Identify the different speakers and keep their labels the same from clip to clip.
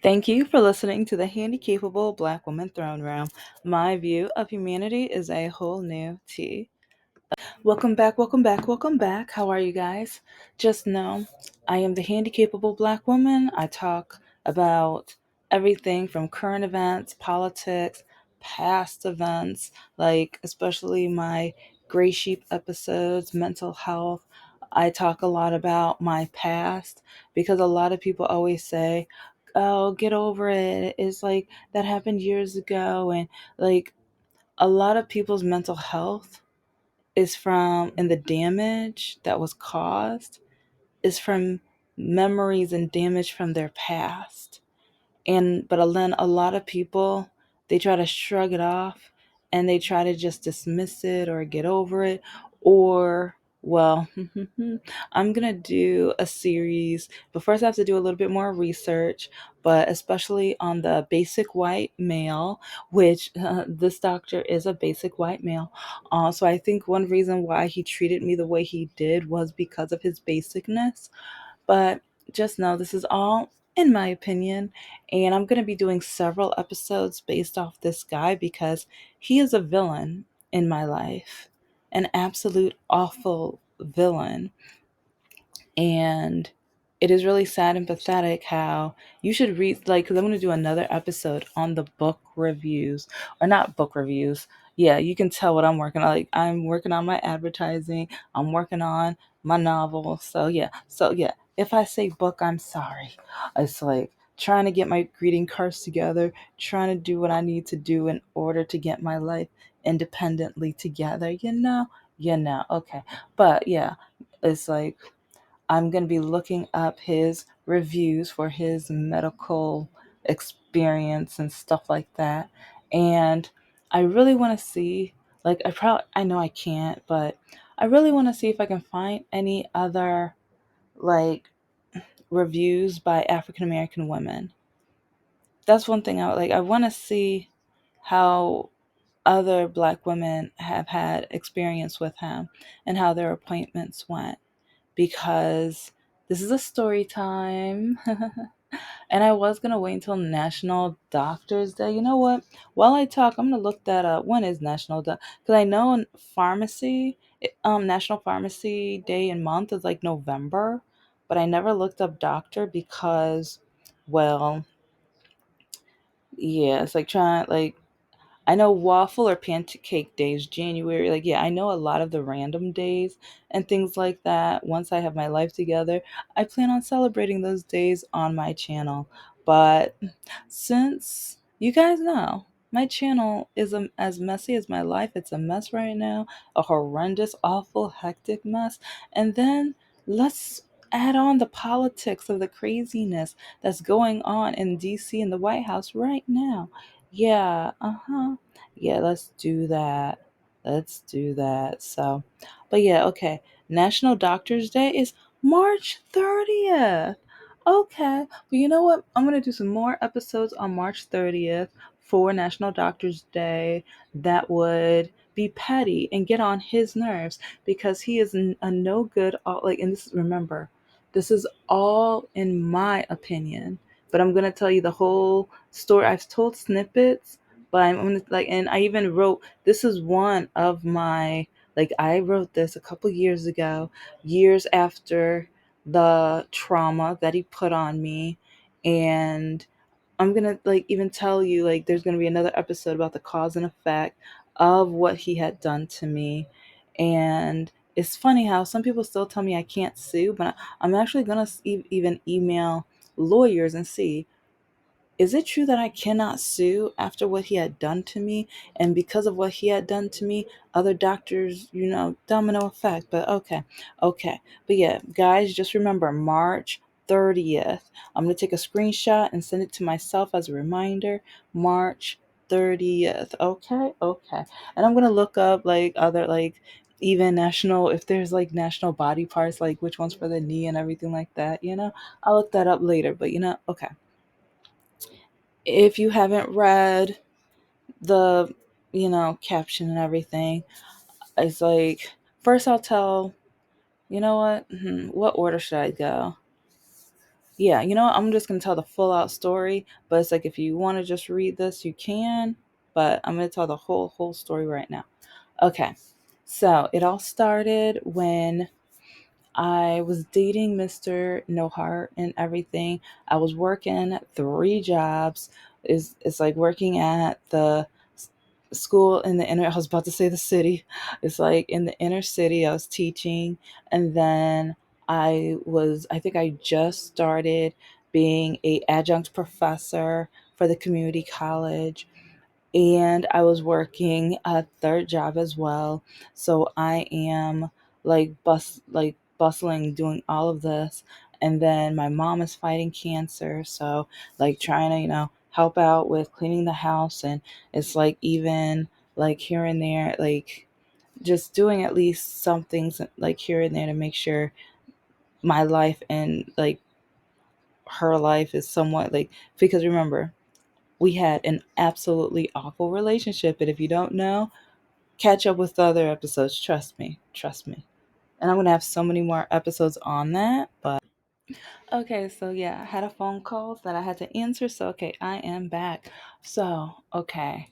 Speaker 1: Thank you for listening to the Handicapable Black Woman Throne Room. My view of humanity is a whole new tea. Welcome back, welcome back, welcome back. How are you guys? Just know I am the Handicapable Black Woman. I talk about everything from current events, politics, past events, like especially my Gray Sheep episodes, mental health. I talk a lot about my past because a lot of people always say, oh, get over it. It's like that happened years ago. And like a lot of people's mental health is from, and the damage that was caused is from memories and damage from their past. But then a lot of people, they try to shrug it off and they try to just dismiss it or get over it. Or well, I'm gonna do a series, but first I have to do a little bit more research, but especially on the basic white male, which this doctor is a basic white male. So I think one reason why he treated me the way he did was because of his basicness. But just know this is all in my opinion, and I'm going to be doing several episodes based off this guy because he is a villain in my life, an absolute awful villain. And it is really sad and pathetic how you should read, like, because I'm going to do another episode on the book reviews, or not book reviews. Yeah, you can tell what I'm working on. Like, I'm working on my advertising, I'm working on my novel. So, yeah, if I say book, I'm sorry. It's like trying to get my greeting cards together, trying to do what I need to do in order to get my life independently together, okay. But yeah, it's like I'm going to be looking up his reviews for his medical experience and stuff like that. And I really want to see, like, I know I can't, but I really want to see if I can find any other, like, reviews by African American women. That's one thing I want to see how other black women have had experience with him and how their appointments went, because this is a story time. And I was going to wait until National Doctors Day. You know what? While I talk, I'm going to look that up. When is National Doctor? Because I know in pharmacy, National Pharmacy Day and month is like November, but I never looked up doctor because, well, yeah, it's like trying, like, I know waffle or pancake days, January. Like, yeah, I know a lot of the random days and things like that. Once I have my life together, I plan on celebrating those days on my channel. But since you guys know, my channel is as messy as my life. It's a mess right now, a horrendous, awful, hectic mess. And then let's add on the politics of the craziness that's going on in DC and the White House right now. Yeah, yeah, let's do that. Let's do that. So, but yeah, okay. National Doctors Day is March 30th. Okay. But you know what? I'm going to do some more episodes on March 30th for National Doctors Day that would be petty and get on his nerves because he is a no good, like, and this, remember, this is all in my opinion, but I'm going to tell you the whole story. I've told snippets, but I'm gonna, like, and I even wrote, this is one of my, like, I wrote this a couple years ago, years after the trauma that he put on me. And I'm gonna, like, even tell you, like, there's gonna be another episode about the cause and effect of what he had done to me. And it's funny how some people still tell me I can't sue, but I'm actually gonna even email lawyers and see, is it true that I cannot sue after what he had done to me? And because of what he had done to me, other doctors, domino effect. But okay. But yeah, guys, just remember March 30th. I'm going to take a screenshot and send it to myself as a reminder. March 30th. Okay. And I'm going to look up, like, other, like, even national, if there's, like, national body parts, like which one's for the knee and everything like that. I'll look that up later. But, okay, if you haven't read the, caption and everything, it's like, first I'll tell, you know what? What order should I go? Yeah, you know what? I'm just gonna tell the full out story, but it's like if you want to just read this, you can. But I'm gonna tell the whole story right now. Okay, so it all started when I was dating Mr. No Heart and everything. I was working three jobs. It's like working at the school in the inner. I was about to say the city. It's like in the inner city. I was teaching, and then I think I just started being a adjunct professor for the community college, and I was working a third job as well. So I am like bustling doing all of this, and then my mom is fighting cancer, so like trying to, help out with cleaning the house, and it's like even like here and there, like just doing at least some things like here and there to make sure my life and like her life is somewhat like, because remember, we had an absolutely awful relationship. And if you don't know, catch up with the other episodes. Trust me. Trust me. And I'm going to have so many more episodes on that. But okay, so yeah, I had a phone call that I had to answer. So, okay, I am back. So, okay.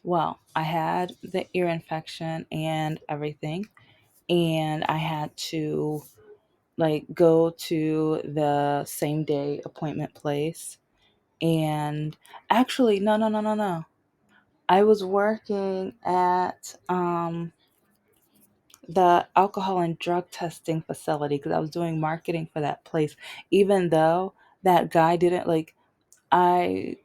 Speaker 1: Well, I had the ear infection and everything. And I had to like go to the same day appointment place. And actually, no. I was working at the alcohol and drug testing facility because I was doing marketing for that place. Even though that guy didn't like, I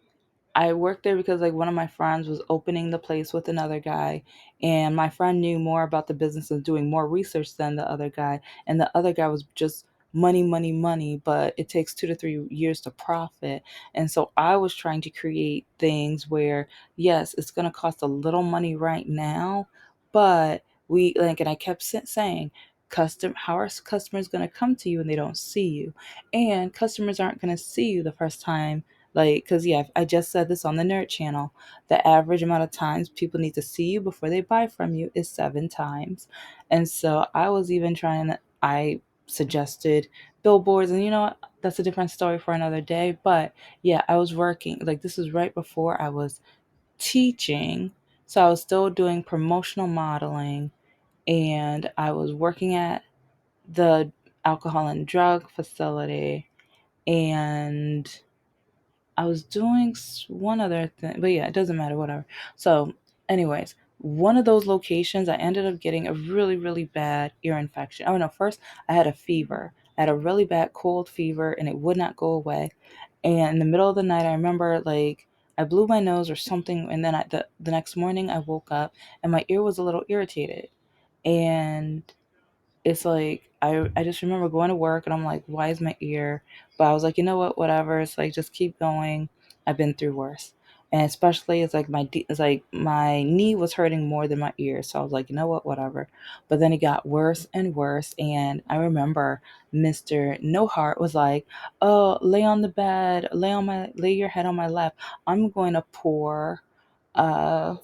Speaker 1: I worked there because like one of my friends was opening the place with another guy, and my friend knew more about the business and doing more research than the other guy, and the other guy was just money, money, money, but it takes 2 to 3 years to profit. And so I was trying to create things where yes, it's going to cost a little money right now, but we like, and I kept saying, how are customers going to come to you when they don't see you? And customers aren't going to see you the first time, like, because, yeah, I just said this on the Nerd Channel. The average amount of times people need to see you before they buy from you is 7 times. And so I was even I suggested billboards, and you know what? That's a different story for another day. But yeah, I was working, like, this was right before I was teaching. So I was still doing promotional modeling, and I was working at the alcohol and drug facility, and I was doing one other thing, but yeah, it doesn't matter, whatever. So, anyways, one of those locations, I ended up getting a really, really bad ear infection. Oh no, first I had a fever. I had a really bad cold fever, and it would not go away. And in the middle of the night, I remember like I blew my nose or something, and then the next morning I woke up and my ear was a little irritated. And it's like I just remember going to work and I'm like, why is my ear? But I was like, you know what, whatever. It's like just keep going. I've been through worse. And especially it's like it's like my knee was hurting more than my ear. So I was like, you know what, whatever. But then it got worse and worse. And I remember Mr. No Heart was like, oh, lay on the bed, lay your head on my lap. I'm going to pour uh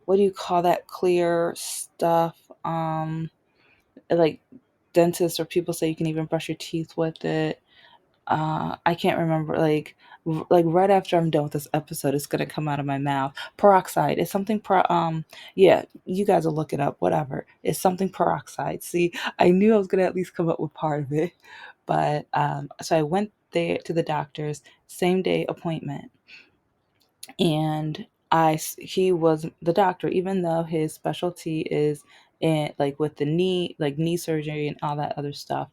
Speaker 1: what do you call that clear stuff? Like dentists or people say you can even brush your teeth with it. I can't remember. Like right after I'm done with this episode, it's gonna come out of my mouth. Peroxide. It's something. Yeah, you guys will look it up. Whatever. It's something peroxide. See, I knew I was gonna at least come up with part of it, but so I went there to the doctor's same day appointment, and he was the doctor, even though his specialty is in like with the knee, like knee surgery and all that other stuff.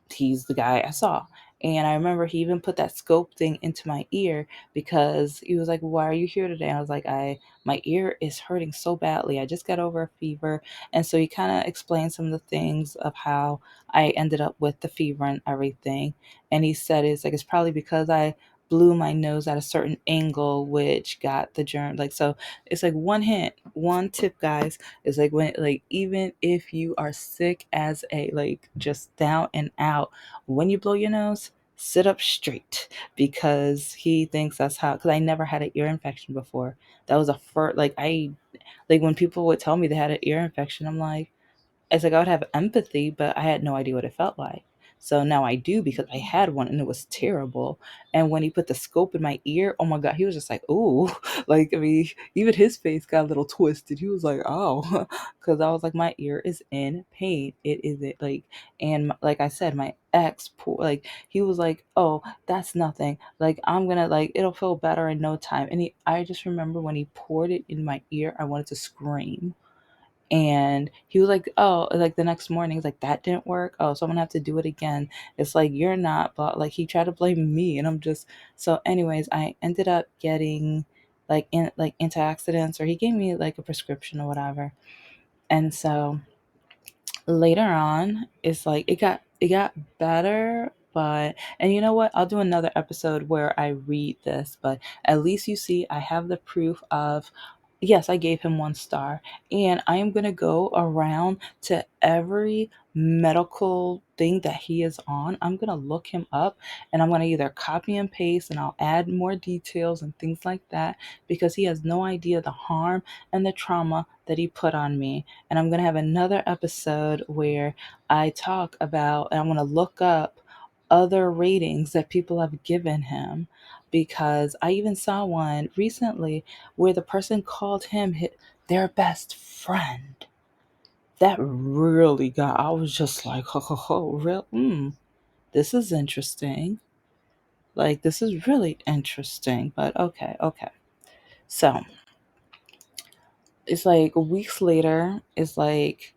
Speaker 1: He's the guy I saw. And I remember he even put that scope thing into my ear because he was like, why are you here today? And I was like, my ear is hurting so badly. I just got over a fever. And so he kind of explained some of the things of how I ended up with the fever and everything. And he said it's probably because I blew my nose at a certain angle, which got the germ. Like, so it's like one tip, guys, is like when, like, even if you are sick as a, like, just down and out, when you blow your nose, sit up straight, because he thinks that's how, because I never had an ear infection before. That was a first, like when people would tell me they had an ear infection, I'm like, it's like I would have empathy, but I had no idea what it felt like. So now I do because I had one and it was terrible. And when he put the scope in my ear, oh my God, he was just like, ooh. Like, I mean, even his face got a little twisted. He was like, oh, because I was like, my ear is in pain. It is it like, and like I said, my ex, like, he was like, oh, that's nothing. Like, I'm gonna, like, it'll feel better in no time. And I just remember when he poured it in my ear, I wanted to scream. And he was like, oh, like the next morning, he's like, that didn't work. Oh, so I'm gonna have to do it again. It's like, you're not, but like he tried to blame me. And I'm just, so anyways, I ended up getting like antioxidants, or he gave me like a prescription or whatever. And so later on, it's like it got better. But, and you know what, I'll do another episode where I read this, but at least you see I have the proof of, yes, I gave him 1 star. And I am going to go around to every medical thing that he is on. I'm going to look him up, and I'm going to either copy and paste, and I'll add more details and things like that, because he has no idea the harm and the trauma that he put on me. And I'm going to have another episode where I talk about, and I want to look up other ratings that people have given him, because I even saw one recently where the person called him their best friend. That really got, I was just like, ho, ho, ho, real, this is interesting. Like, this is really interesting, but okay, okay. So, it's like weeks later, it's like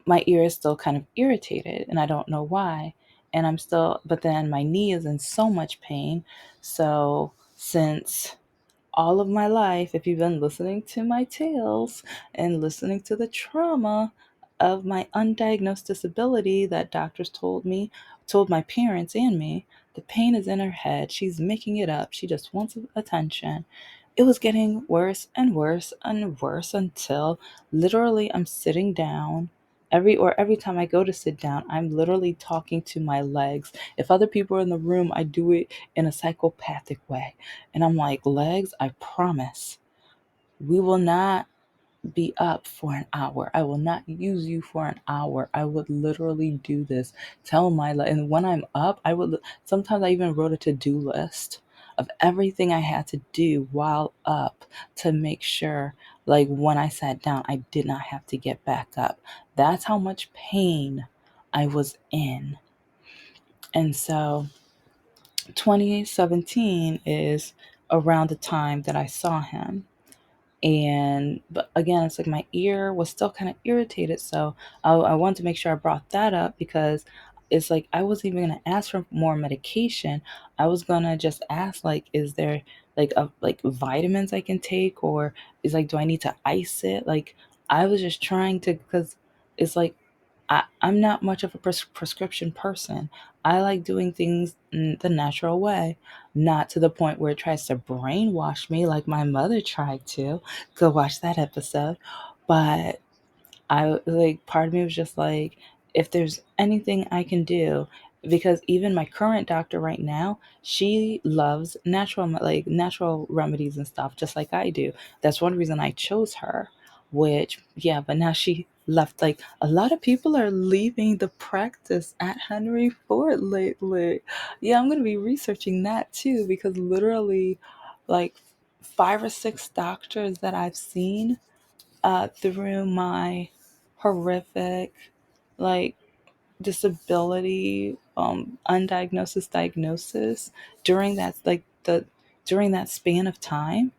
Speaker 1: my ear is still kind of irritated and I don't know why. And I'm still, but then my knee is in so much pain. So, since all of my life, if you've been listening to my tales and listening to the trauma of my undiagnosed disability that doctors told my parents and me, the pain is in her head. She's making it up. She just wants attention. It was getting worse and worse and worse until literally I'm sitting down. Every time I go to sit down, I'm literally talking to my legs. If other people are in the room, I do it in a psychopathic way. And I'm like, legs, I promise we will not be up for an hour. I will not use you for an hour. I would literally do this. Tell my and when I'm up, I would sometimes I even wrote a to-do list of everything I had to do while up to make sure, like, when I sat down, I did not have to get back up. That's how much pain I was in. And so 2017 is around the time that I saw him. And but again, it's like my ear was still kind of irritated, so I wanted to make sure I brought that up, because it's like I wasn't even gonna ask for more medication. I was gonna just ask, like, is there like vitamins I can take, or is like, do I need to ice it? Like, I was just trying to, because it's like I'm not much of a prescription person. I like doing things the natural way, not to the point where it tries to brainwash me like my mother tried to. Go watch that episode. But I like, part of me was just like, if there's anything I can do, because even my current doctor right now, she loves natural remedies and stuff, just like I do. That's one reason I chose her. Which, yeah, but now she left. Like, a lot of people are leaving the practice at Henry Ford lately. Yeah, I'm gonna be researching that too, because literally, like, 5 or 6 doctors that I've seen through my horrific, like, disability, undiagnosis diagnosis, during that span of time,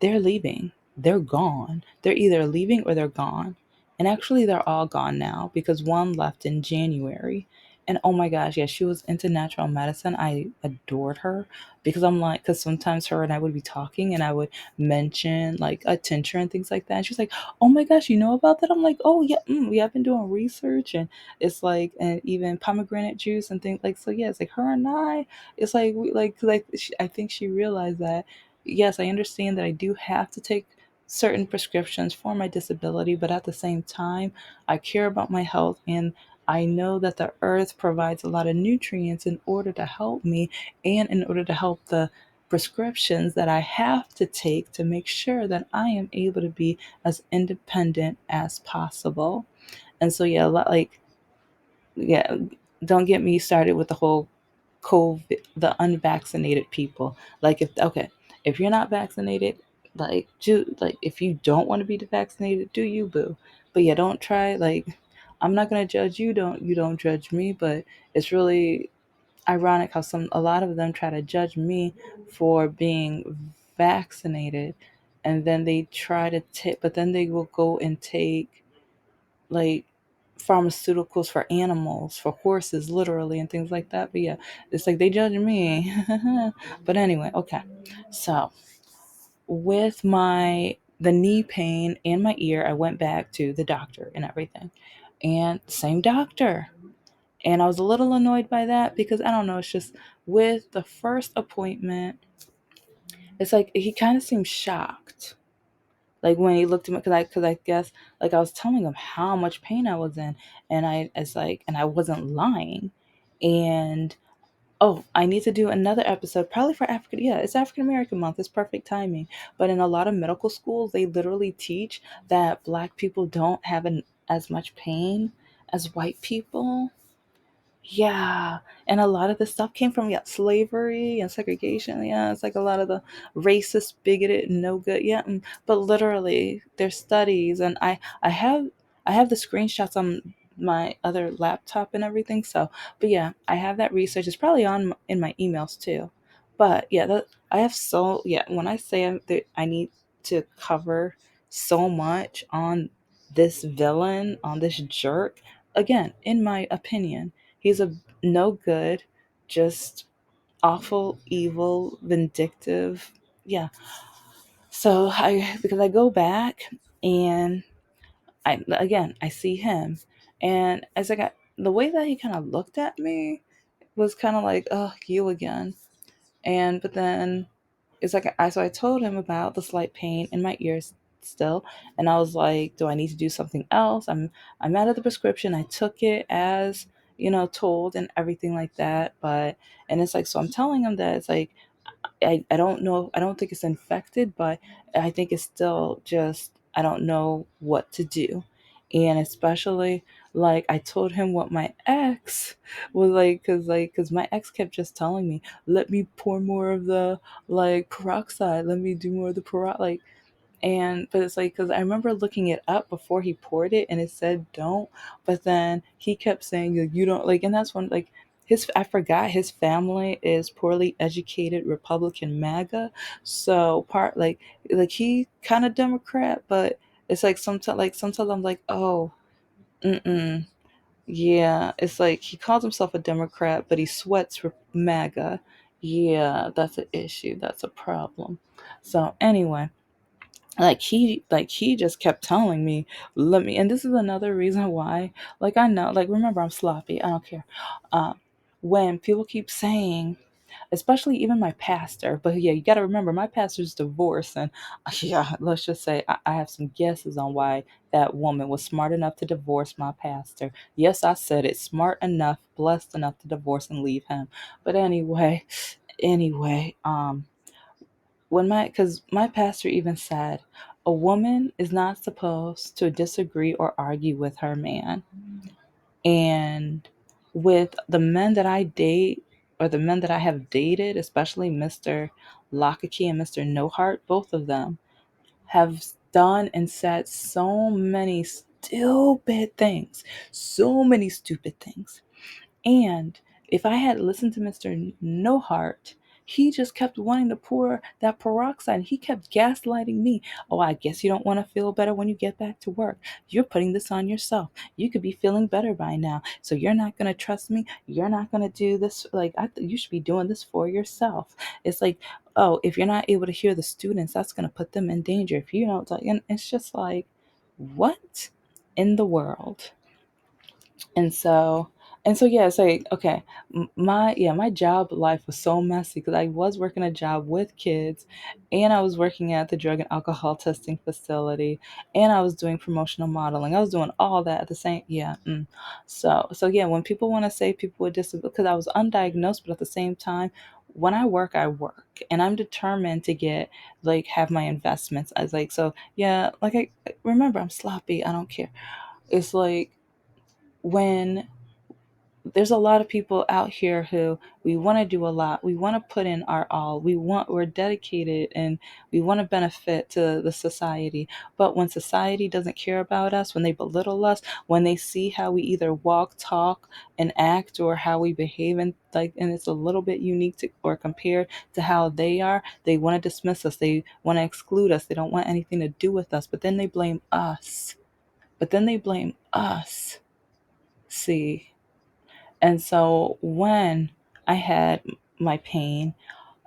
Speaker 1: they're leaving. They're gone. They're either leaving or they're gone. And actually, they're all gone now, because one left in January. And oh my gosh, yeah, she was into natural medicine. I adored her, because I'm like, because sometimes her and I would be talking and I would mention like a tincture and things like that. And she's like, oh my gosh, you know about that? I'm like, oh yeah, we have been doing research, and it's like, and even pomegranate juice and things like, so yeah, it's like her and I, it's like, we like, I think she realized that, yes, I understand that I do have to take certain prescriptions for my disability, but at the same time, I care about my health, and I know that the earth provides a lot of nutrients in order to help me, and in order to help the prescriptions that I have to take to make sure that I am able to be as independent as possible. And so, yeah, like, yeah, don't get me started with the whole COVID, the unvaccinated people. Like, if okay, if you're not vaccinated, like if you don't want to be vaccinated, do you, boo? But yeah, don't try. Like, I'm not gonna judge you. Don't judge me. But it's really ironic how a lot of them try to judge me for being vaccinated, and then they try to take, but then they will go and take like pharmaceuticals for animals, for horses, literally, and things like that. But yeah, it's like they judge me. But anyway, okay. So with my the knee pain and my ear, I went back to the doctor and everything, and same doctor. And I was a little annoyed by that because I don't know. It's just with the first appointment, it's like he kind of seemed shocked, like when he looked at me, because I guess, like, I was telling him how much pain I was in, and I wasn't lying. And oh, I need to do another episode probably for African, yeah, it's African American month, it's perfect timing. But in a lot of medical schools, they literally teach that black people don't have as much pain as white people. Yeah, and a lot of the stuff came from, yeah, slavery and segregation. Yeah, it's like a lot of the racist, bigoted, no good. Yeah, but literally, there's studies, and I have the screenshots on my other laptop and everything. So, but yeah, I have that research. It's probably in my emails too. But yeah, I have so yeah. When I say that I need to cover so much on this villain, on this jerk, again, in my opinion. He's a no good, just awful, evil, vindictive. Yeah. So because I go back and I see him, and as I got the way that he kind of looked at me was kind of like, oh, you again. And but then it's like I told him about the slight pain in my ears still, and I was like, do I need to do something else? I'm out of the prescription. I took it as told and everything like that, but and it's like, so I'm telling him that it's like I don't know. I don't think it's infected, but I think it's still just, I don't know what to do. And especially, like, I told him what my ex was like, because my ex kept just telling me, let me pour more of the, like, peroxide, let me do more of the peroxide, like, and but it's like, because I remember looking it up before he poured it and it said don't, but then he kept saying, like, you don't, like, and that's when, like, I forgot his family is poorly educated Republican MAGA. So like he kind of Democrat, but it's like sometimes I'm like, oh, mm-mm. Yeah, it's like he calls himself a Democrat, but he sweats MAGA. Yeah, that's an issue. That's a problem. So anyway, like he just kept telling me, let me, and this is another reason why, like, I know, like, remember, I'm sloppy, I don't care. When people keep saying, especially even my pastor, but yeah, you got to remember my pastor's divorced, and yeah, let's just say I have some guesses on why that woman was smart enough to divorce my pastor. Yes, I said it, smart enough, blessed enough to divorce and leave him. But anyway, when because my pastor even said a woman is not supposed to disagree or argue with her man. And with the men that I date, or the men that I have dated, especially Mr. Lockakey and Mr. No Heart, both of them have done and said so many stupid things, so many stupid things. And if I had listened to Mr. No Heart, he just kept wanting to pour that peroxide. He kept gaslighting me. Oh, I guess you don't want to feel better when you get back to work. You're putting this on yourself. You could be feeling better by now. So you're not going to trust me. You're not going to do this. Like, you should be doing this for yourself. It's like, oh, if you're not able to hear the students, that's going to put them in danger. If you don't, and it's just like, what in the world? And so yeah, it's like, okay, my job life was so messy because I was working a job with kids, and I was working at the drug and alcohol testing facility, and I was doing promotional modeling. I was doing all that at the same, yeah. So yeah, when people want to say people with disability, because I was undiagnosed, but at the same time, when I work, and I'm determined to get, like, have my investments. I was like, so yeah, like, I remember, I'm sloppy. I don't care. It's like, when there's a lot of people out here who we want to do a lot. We want to put in our all. We're dedicated and we want to benefit to the society. But when society doesn't care about us, when they belittle us, when they see how we either walk, talk, and act, or how we behave, and it's a little bit unique to or compared to how they are, they want to dismiss us. They want to exclude us. They don't want anything to do with us. But then they blame us. But then they blame us. See. And so when I had my pain,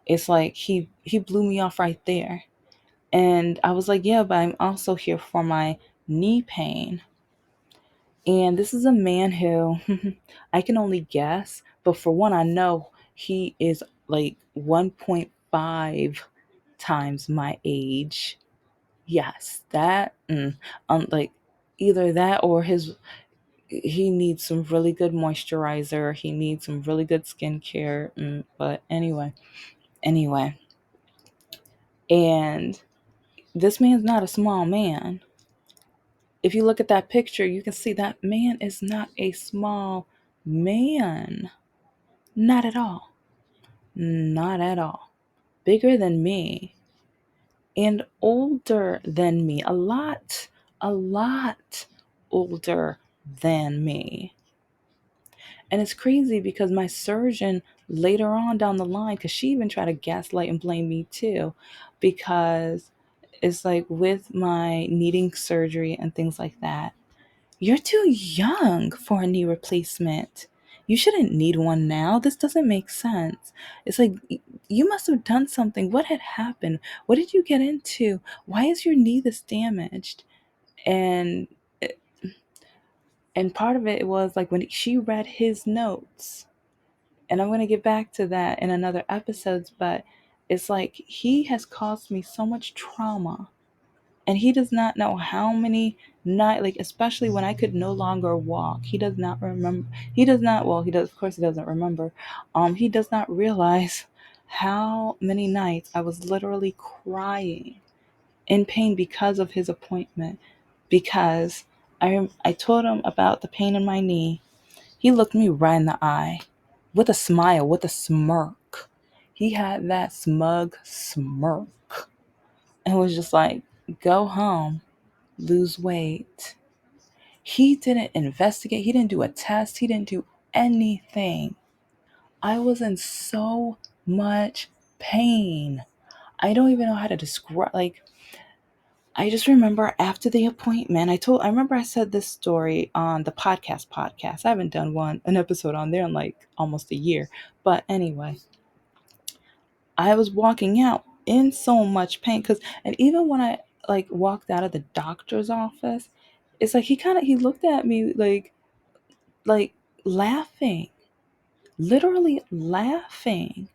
Speaker 1: it's like he blew me off right there. And I was like, yeah, but I'm also here for my knee pain. And this is a man who I can only guess, but for one, I know he is like 1.5 times my age. Yes, like either that or he needs some really good moisturizer. He needs some really good skincare. But anyway, and this man's not a small man. If you look at that picture, you can see that man is not a small man. Not at all. Not at all. Bigger than me and older than me. A lot older than me. And it's crazy because my surgeon later on down the line, because she even tried to gaslight and blame me too, because it's like with my needing surgery and things like that, you're too young for a knee replacement. You shouldn't need one now. This doesn't make sense. It's like you must have done something. What had happened? What did you get into? Why is your knee this damaged? And and part of it was like when she read his notes, and I'm going to get back to that in another episodes, but it's like he has caused me so much trauma, and he does not know how many night, like especially when I could no longer walk. He does not remember. He does not. Well, he does. Of course, he doesn't remember. He does not realize how many nights I was literally crying in pain because of his appointment. Because I told him about the pain in my knee. He looked me right in the eye with a smile, with a smirk. He had that smug smirk and was just like, go home, lose weight. He didn't investigate. He didn't do a test. He didn't do anything. I was in so much pain. I don't even know how to describe, like, I just remember after the appointment, I remember I said this story on the podcast. I haven't done an episode on there in like almost a year. But anyway, I was walking out in so much pain and even when I like walked out of the doctor's office, it's like he looked at me like laughing, literally laughing.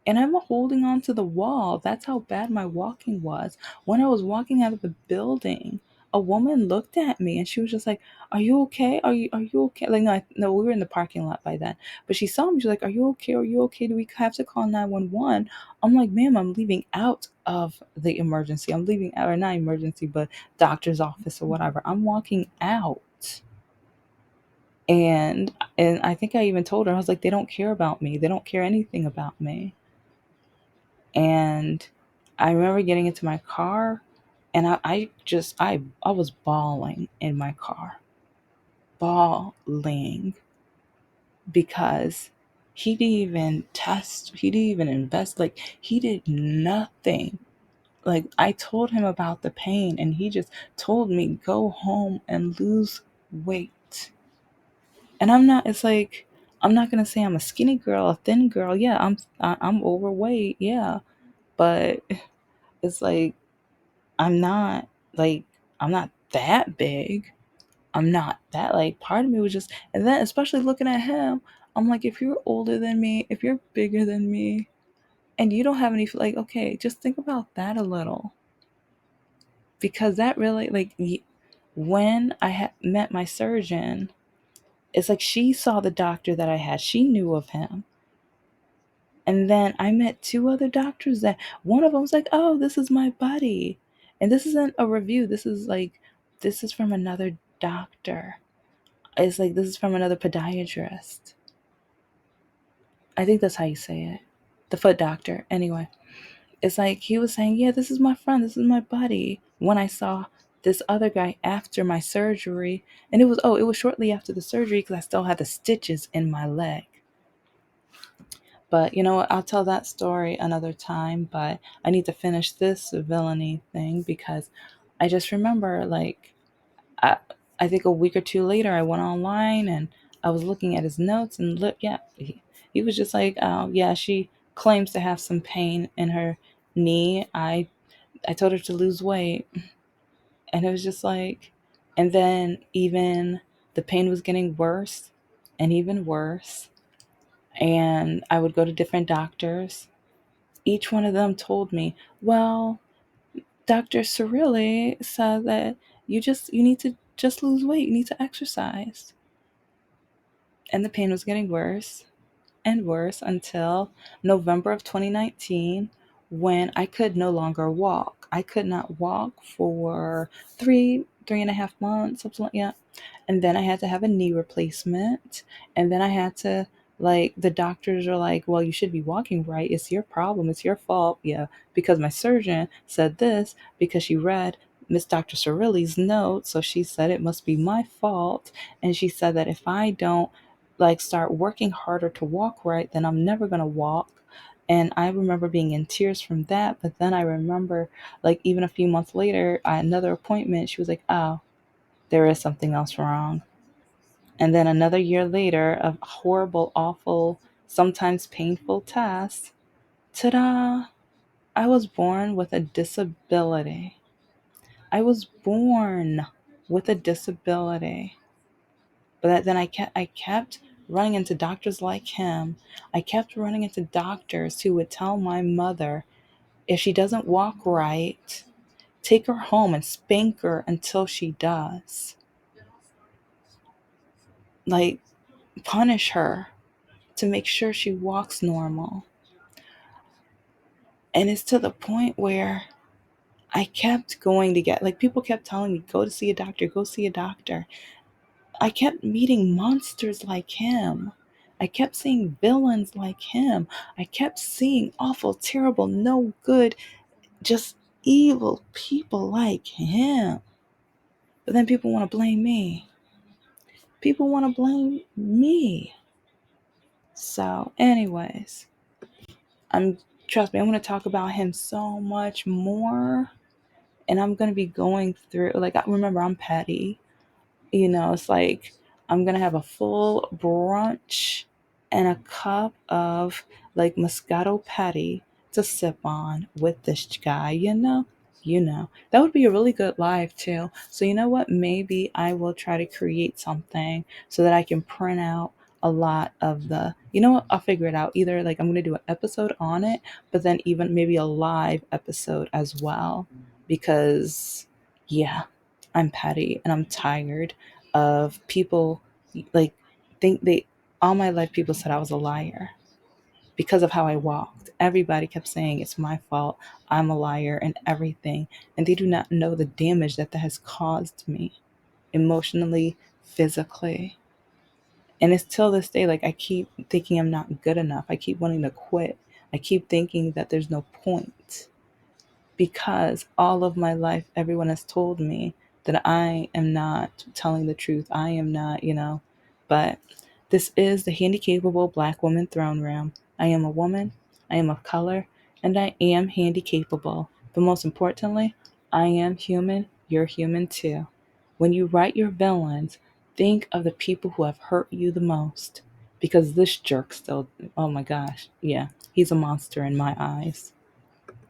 Speaker 1: And I'm holding on to the wall. That's how bad my walking was. When I was walking out of the building, a woman looked at me and she was just like, "Are you okay? Are you okay?" Like, no, we were in the parking lot by then. But she saw me. She's like, "Are you okay? Are you okay? Do we have to call 911?" I'm like, "Ma'am, I'm leaving out of the emergency. I'm leaving out, or not emergency, but doctor's office or whatever. I'm walking out." And I think I even told her, I was like, "They don't care about me. They don't care anything about me." And I remember getting into my car and I was bawling in my car, bawling because he didn't even invest, like he did nothing. Like I told him about the pain and he just told me go home and lose weight. And it's like, I'm not going to say I'm a skinny girl, a thin girl. Yeah, I'm overweight. Yeah. But it's like, I'm not like I'm not that big. I'm not that, like, part of me was just, and then especially looking at him, I'm like, if you're older than me, if you're bigger than me, and you don't have any, like, okay, just think about that a little, because that really, like, when I met my surgeon, it's like she saw the doctor that I had, she knew of him. And then I met two other doctors that one of them was like, "Oh, this is my buddy." And this isn't a review. This is from another doctor. It's like, this is from another podiatrist. I think that's how you say it. The foot doctor. Anyway, it's like he was saying, yeah, this is my friend, this is my buddy. When I saw this other guy after my surgery, and it was shortly after the surgery because I still had the stitches in my leg. But you know what? I'll tell that story another time. But I need to finish this villainy thing because I just remember, like, I, I think a week or two later, I went online and I was looking at his notes and look, yeah, he was just like, oh, yeah, she claims to have some pain in her knee. I told her to lose weight, and it was just like, and then even the pain was getting worse and even worse. And I would go to different doctors. Each one of them told me, well, Dr. Cirilli said that you need to just lose weight, you need to exercise. And the pain was getting worse and worse until November of 2019 when I could no longer walk. I could not walk for 3.5 months, something like that. And then I had to have a knee replacement. And then I had to, like, the doctors are like, well, you should be walking right. It's your problem. It's your fault. Yeah, because my surgeon said this because she read Miss Dr. Cirilli's note. So she said it must be my fault. And she said that if I don't, like, start working harder to walk right, then I'm never going to walk. And I remember being in tears from that. But then I remember, like, even a few months later, at another appointment, she was like, oh, there is something else wrong. And then another year later, of horrible, awful, sometimes painful tests, ta da! I was born with a disability. I was born with a disability. But then I kept running into doctors like him. I kept running into doctors who would tell my mother, if she doesn't walk right, take her home and spank her until she does. Like, punish her to make sure she walks normal. And it's to the point where I kept going to get, like, people kept telling me, go to see a doctor, go see a doctor. I kept meeting monsters like him. I kept seeing villains like him. I kept seeing awful, terrible, no good, just evil people like him. But then people want to blame me. People want to blame me. So, anyways, I'm trust me, I'm going to talk about him so much more, and I'm going to be going through, like, I remember I'm petty. It's like I'm going to have a full brunch and a cup of, like, Moscato Patty to sip on with this guy, That would be a really good live too. So you know what? Maybe I will try to create something so that I can print out a lot of the, you know what? I'll figure it out. Either, like, I'm going to do an episode on it, but then even maybe a live episode as well. Because, yeah, I'm petty and I'm tired of people, like, think they all my life people said I was a liar because of how I walked. Everybody kept saying it's my fault, I'm a liar and everything, and they do not know the damage that has caused me emotionally, physically. And it's till this day, like, I keep thinking I'm not good enough. I keep wanting to quit. I keep thinking that there's no point because all of my life, everyone has told me that I am not telling the truth. I am not, but this is the Handicapable Black Woman Throne Room. I am a woman, I am of color, and I am handicapable. But most importantly, I am human. You're human too. When you write your villains, think of the people who have hurt you the most. Because this jerk still, oh my gosh, yeah, he's a monster in my eyes.